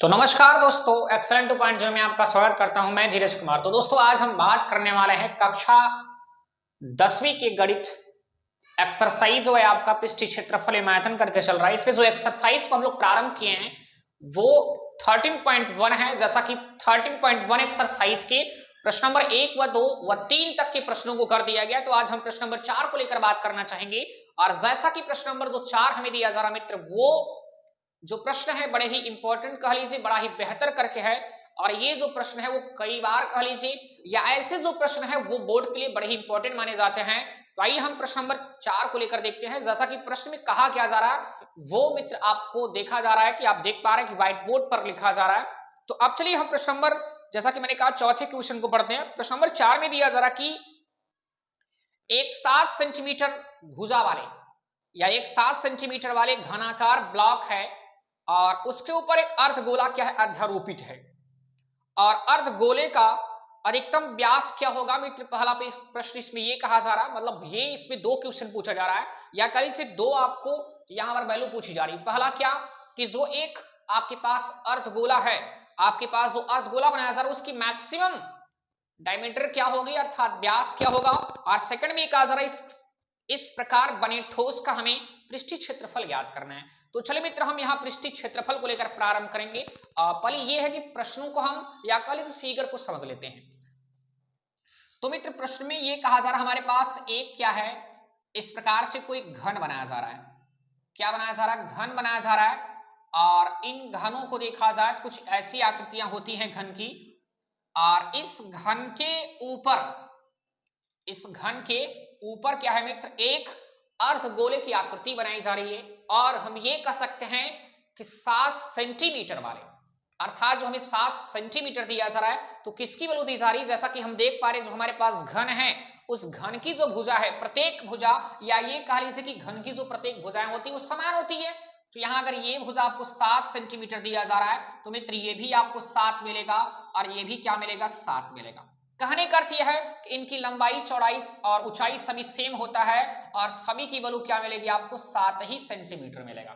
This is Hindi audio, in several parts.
तो नमस्कार दोस्तों, एक्सेलेंट 2.0 में आपका स्वागत करता हूं। मैं धीरज कुमार। तो दोस्तों आज हम बात करने वाले हैं कक्षा 10वीं के गणित एक्सरसाइज है आपका पृष्ठीय क्षेत्रफल एमायतन करके चल रहा है। इसमें जो एक्सरसाइज को हम लोग प्रारंभ किए हैं वो 13.1 है। जैसा कि 13.1 एक्सरसाइज के प्रश्न नंबर 1 व 2 व 3 तक के प्रश्नों को कर दिया गया। तो आज हम प्रश्न नंबर 4 को लेकर बात करना चाहेंगे। और जैसा कि प्रश्न नंबर जो 4 हमें दिया जा रहा मित्र, वो जो प्रश्न है बड़े ही इंपॉर्टेंट कह लीजिए, बड़ा ही बेहतर करके है। और ये जो प्रश्न है वो कई बार कह लीजिए या ऐसे जो प्रश्न है वो बोर्ड के लिए बड़े ही इंपॉर्टेंट माने जाते हैं। तो आइए हम प्रश्न नंबर 4 को लेकर देखते हैं। जैसा कि प्रश्न में कहा क्या जा रहा है वो मित्र आपको देखा जा रहा है कि आप देख पा रहे हैं कि व्हाइट बोर्ड पर लिखा जा रहा है। तो अब चलिए हम प्रश्न नंबर, जैसा कि मैंने कहा, चौथे क्वेश्चन को पढ़ते हैं। प्रश्न नंबर 4 में दिया जा रहा कि एक 7 सेंटीमीटर भुजा वाले या एक 7 सेंटीमीटर वाले घनाकार ब्लॉक है और उसके ऊपर एक अर्धगोला क्या है, अध्यारोपित है। और अर्धगोले का अधिकतम व्यास क्या होगा मित्र? पहला प्रश्न इसमें ये कहा जा रहा है, मतलब ये इसमें दो क्वेश्चन पूछा जा रहा है या कल से दो आपको यहां पर वैल्यू पूछी जा रही है। पहला क्या कि जो एक आपके पास अर्धगोला है, आपके पास जो अर्धगोला बनाया जा रहा है उसकी मैक्सिमम डायमीटर क्या होगी अर्थात व्यास क्या होगा। और सेकंड में कहा जा रहा है इस प्रकार बने ठोस का हमें पृष्ठीय क्षेत्रफल ज्ञात करना है। तो चलिए मित्र हम यहाँ पृष्ठीय क्षेत्रफल को लेकर प्रारंभ करेंगे। पहले ये है कि प्रश्नों को हम या कल इस फिगर को समझ लेते हैं। तो मित्र प्रश्न में ये कहा जा रहा है हमारे पास एक क्या है, इस प्रकार से कोई घन बनाया जा रहा है। क्या बनाया जा रहा है? घन बनाया जा रहा है। और इन घनों को देखा जाए तो कुछ ऐसी आकृतियां होती हैं घन की। और इस घन के ऊपर क्या है मित्र? एक अर्धगोले की आकृति बनाई जा रही है। और हम ये कह सकते हैं कि 7 सेंटीमीटर वाले, अर्थात जो हमें 7 सेंटीमीटर दिया जा रहा है तो किसकी वैल्यू दी जा रही है? जैसा कि हम देख पा रहे हैं जो हमारे पास घन है उस घन की जो भुजा है, प्रत्येक भुजा या ये कह लीजिए कि घन की जो प्रत्येक भुजाएं होती है वो समान होती है। तो यहां अगर ये भुजा आपको 7 सेंटीमीटर दिया जा रहा है तो मित्र ये भी आपको 7 मिलेगा और ये भी क्या मिलेगा? 7 मिलेगा। कहने का अर्थ यह है कि इनकी लंबाई, चौड़ाई और ऊंचाई सभी सेम होता है और सभी की वैल्यू क्या मिलेगी? आपको 7 ही सेंटीमीटर मिलेगा।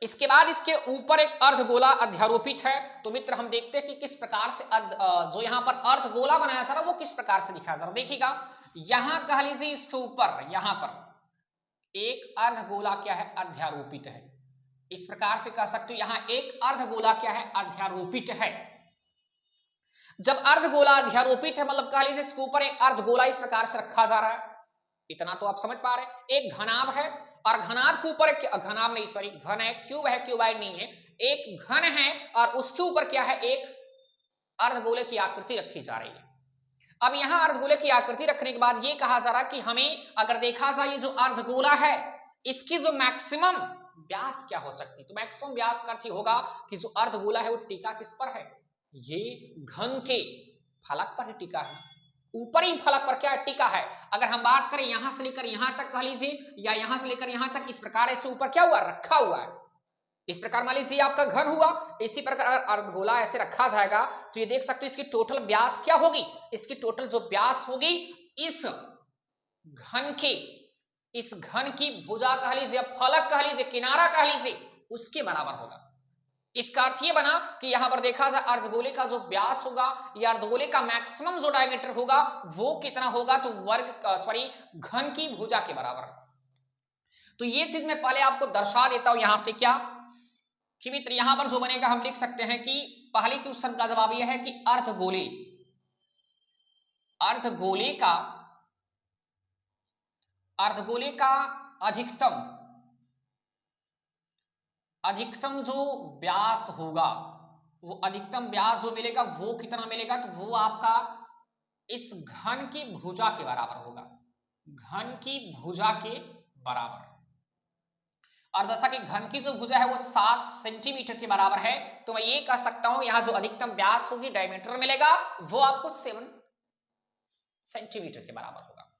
इसके बाद इसके ऊपर एक अर्धगोला अध्यारोपित है। तो मित्र हम देखते हैं कि किस प्रकार से जो यहां पर अर्धगोला बनाया जा रहा है वो किस प्रकार से दिखाया जा रहा है। देखिएगा यहां कह लीजिए इसके ऊपर यहां पर एक अर्धगोला क्या है? अध्यारोपित है। इस प्रकार से कह सकते हो यहां एक अर्धगोला क्या है? अध्यारोपित है। जब अर्धगोला अध्यारोपित है मतलब कह लीजिए इसके ऊपर एक अर्धगोला इस प्रकार से रखा जा रहा है। इतना तो आप समझ पा रहे हैं। एक घनाभ है और घनाभ के ऊपर घनाभ नहीं, सॉरी, घन है, क्यूब है, क्यूबाइड नहीं है। एक घन है और उसके ऊपर क्या है? एक अर्धगोले की आकृति रखी जा रही है। अब यहां अर्धगोले की आकृति रखने के बाद ये कहा जा रहा है कि हमें अगर देखा जाए ये जो अर्धगोला है इसकी जो मैक्सिमम व्यास क्या हो सकती है? तो मैक्सिमम व्यास का अर्थ होगा कि जो अर्धगोला है वो टिका किस पर है? ये घन के फलक पर ही टिका है, ऊपरी फलक पर क्या टिका है। अगर हम बात करें यहां से लेकर यहां तक कह लीजिए या यहां से लेकर यहां तक, इस प्रकार ऐसे ऊपर क्या हुआ? रखा हुआ है। इस प्रकार मान लीजिए आपका घन हुआ, इसी प्रकार अर्धगोला ऐसे रखा जाएगा तो ये देख सकते हो इसकी टोटल व्यास क्या होगी? इसकी टोटल जो व्यास होगी इस घन की भुजा कह लीजिए, फलक कह लीजिए, किनारा कह लीजिए, उसके बराबर होगा। इसका अर्थ ये बना कि यहां पर देखा जाए अर्धगोले का जो व्यास होगा या अर्धगोले का मैक्सिमम जो डायमीटर होगा वो कितना होगा? तो घन की भुजा के बराबर। तो ये चीज मैं पहले आपको दर्शा देता हूं यहां से क्या कि मित्र यहां पर जो बनेगा हम लिख सकते हैं कि पहले क्वेश्चन का जवाब यह है कि अर्धगोले का अधिकतम जो व्यास होगा, वो अधिकतम व्यास जो मिलेगा वो कितना मिलेगा? तो वो आपका इस घन की भुजा के बराबर होगा, घन की भुजा के बराबर। और जैसा कि घन की जो भुजा है वो 7 सेंटीमीटर के बराबर है तो मैं ये कह सकता हूं यहां जो अधिकतम व्यास होगी, डायमीटर मिलेगा, वो आपको 7 सेंटीमीटर के बराबर होगा।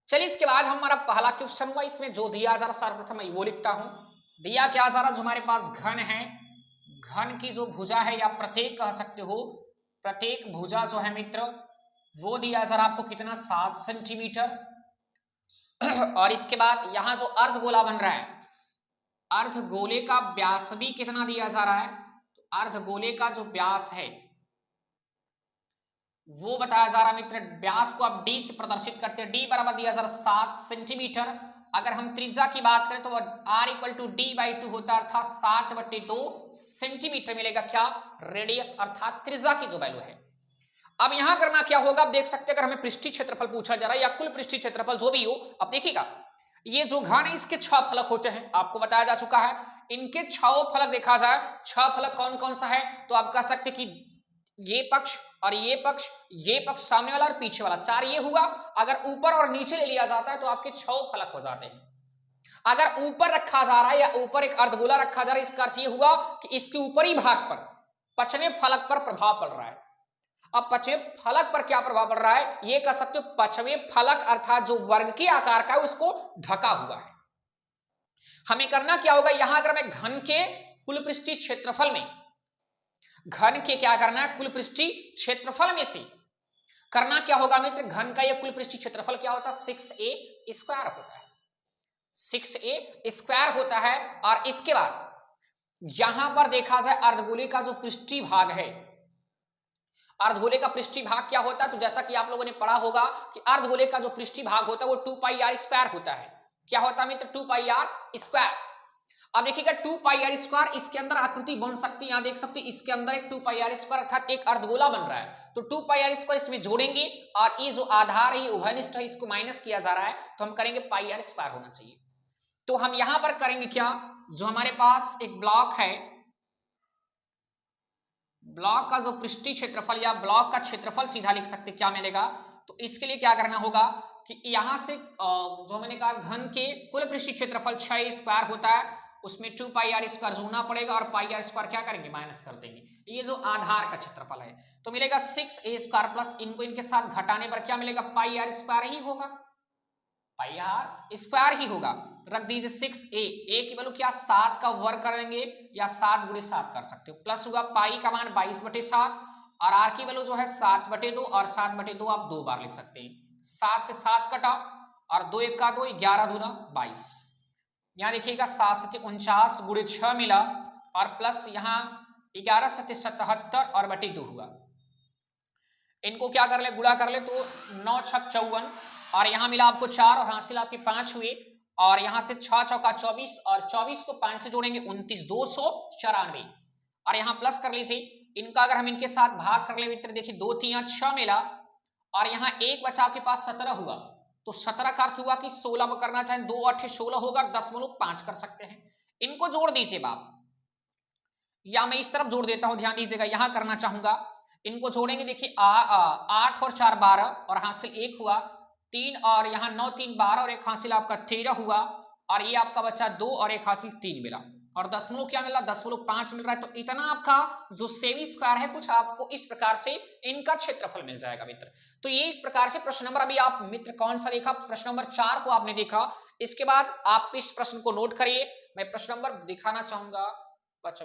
चलिए इसके बाद हमारा पहला क्वेश्चन हुआ, इसमें जो दिया जा रहा सर्वप्रथम मैं वो लिखता हूं। दिया क्या जा रहा? जो हमारे पास घन है, घन की जो भुजा है या प्रत्येक कह सकते हो, प्रत्येक भुजा जो है मित्र वो दिया जा रहा आपको कितना? 7 सेंटीमीटर। और इसके बाद यहां जो अर्धगोला बन रहा है, अर्धगोले का व्यास भी कितना दिया जा रहा है? तो अर्धगोले का जो व्यास है वो बताया जा रहा मित्र, व्यास को आप डी से प्रदर्शित करते हैं, डी बराबर दिया जा रहा 7 सेंटीमीटर। अगर हम त्रिज्या की बात करें तो r equal to D by 2 होता है, अर्थात 60/2 सेंटीमीटर मिलेगा क्या, रेडियस अर्थात त्रिज्या की जो वैल्यू है। अब यहां करना क्या होगा, आप देख सकते हैं अगर हमें पृष्ठीय क्षेत्रफल पूछा जा रहा है या कुल पृष्ठीय क्षेत्रफल जो भी हो, अब देखिएगा ये जो घन है इसके 6 फलक होते हैं, आपको बताया जा चुका है। इनके 6 फलक देखा जाए, 6 फलक कौन कौन सा है, तो आप कह सकते कि ये पक्ष और ये पक्ष सामने वाला और पीछे वाला, 4 ये हुआ। अगर ऊपर और नीचे ले लिया जाता है तो आपके 6 फलक हो जाते हैं। अगर ऊपर रखा जा रहा है या ऊपर एक अर्धगोला रखा जा रहा है, इसका अर्थ ये हुआ कि इसके ऊपरी भाग पर पश्चिमी फलक पर प्रभाव पड़ रहा है। अब पश्चिमी फलक पर क्या प्रभाव पड़ रहा है, ये कह सकते हो पश्चिमी फलक अर्थात जो वर्ग के आकार का है उसको ढका हुआ है। हमें करना क्या होगा, यहां अगर मैं घन के कुल पृष्ठीय क्षेत्रफल में, घन के क्या करना है, कुल पृष्ठीय क्षेत्रफल में से करना क्या होगा मित्र, घन का यह कुल पृष्ठीय क्षेत्रफल क्या होता है, 6a स्क्वायर होता है, 6a स्क्वायर होता है। और इसके बाद यहां पर देखा जाए अर्धगोले का जो पृष्ठीय भाग है, अर्धगोले का पृष्ठीय भाग क्या होता है, तो जैसा कि आप लोगों ने पढ़ा होगा कि अर्धगोले का जो पृष्ठीय भाग होता है वो 2πr स्क्वायर होता है। क्या होता है मित्र, 2πr स्क्वायर। अब देखिएगा 2πr स्क्वायर, इसके अंदर आकृति बन सकती है, यहां देख सकते हैं इसके अंदर एक 2πr स्क्वायर अर्थात एक अर्धगोला बन रहा है, तो 2πr स्क्वायर इसमें जोड़ेंगे और ये जो आधार है ये उभयनिष्ठ है, इसको माइनस किया जा रहा है तो हम करेंगे πr स्क्वायर होना चाहिए। तो हम यहां पर करेंगे क्या, जो हमारे पास एक ब्लॉक है, ब्लॉक का जो पृष्ठीय क्षेत्रफल या ब्लॉक का क्षेत्रफल सीधा लिख सकते क्या मिलेगा, तो इसके लिए क्या करना होगा कि यहां से जो मैंने कहा घन के कुल पृष्ठीय क्षेत्रफल 6 स्क्वायर होता है, उसमें 2πr स्क्वायर जोड़ना पड़ेगा और πr स्क्वायर क्या करेंगे, माइनस कर देंगे। ये जो आधार का क्षेत्रफल है तो मिलेगा 6a स्क्वायर प्लस इनको इनके साथ घटाने पर क्या मिलेगा, πr स्क्वायर ही होगा, πr स्क्वायर ही होगा। रख दीजिए 6a, a की वैल्यू क्या 7 का वर्ग करेंगे या 7 गुणे 7 कर सकते हो, प्लस होगा पाई का मान 22/7 और r की वैल्यू जो है 7/2 और 7/2 आप 2 बार लिख सकते हैं। 7 से 7 कटा और 2 1 का 2, 11 दूना 22। यहाँ देखिएगा 7 से 49 गुणे 6 मिला और प्लस यहाँ 11 से 77 और बटे 2 हुआ। इनको क्या कर ले, गुणा कर ले तो 9 छक 54 और यहाँ मिला आपको 4 और हासिल आपके 5 हुए और यहाँ से 6 चौका 24 और 24 को 5 से जोड़ेंगे 29, 294 और यहाँ प्लस कर लीजिए। इनका अगर हम इनके साथ भाग कर ले मित्र, देखिए 2 3 6 मिला और यहाँ 1 बचा आपके पास 17 हुआ, तो 17 का अर्थ हुआ कि 16 में करना चाहें 2 8 16 होगा, 10.5 कर सकते हैं। इनको जोड़ दीजिए बाप, या मैं इस तरफ जोड़ देता हूं, ध्यान दीजिएगा यहां करना चाहूंगा। इनको जोड़ेंगे, देखिए 8 और 4 12 और हासिल 1 हुआ, 3 और यहाँ 9 3 12 और एक हासिल आपका 13 हुआ और ये आपका बचा 2 और एक हासिल 3 मिला और दशमलव क्या मिला, 10.5 मिल रहा है। तो इतना आपका जो सेमी स्क्वायर है कुछ आपको इस प्रकार से इनका क्षेत्रफल मिल जाएगा मित्र। तो ये इस प्रकार से प्रश्न नंबर, अभी आप मित्र कौन सा देखा, प्रश्न नंबर 4 को आपने देखा। इसके बाद आप इस प्रश्न को नोट करिए, मैं प्रश्न नंबर दिखाना चाहूंगा 5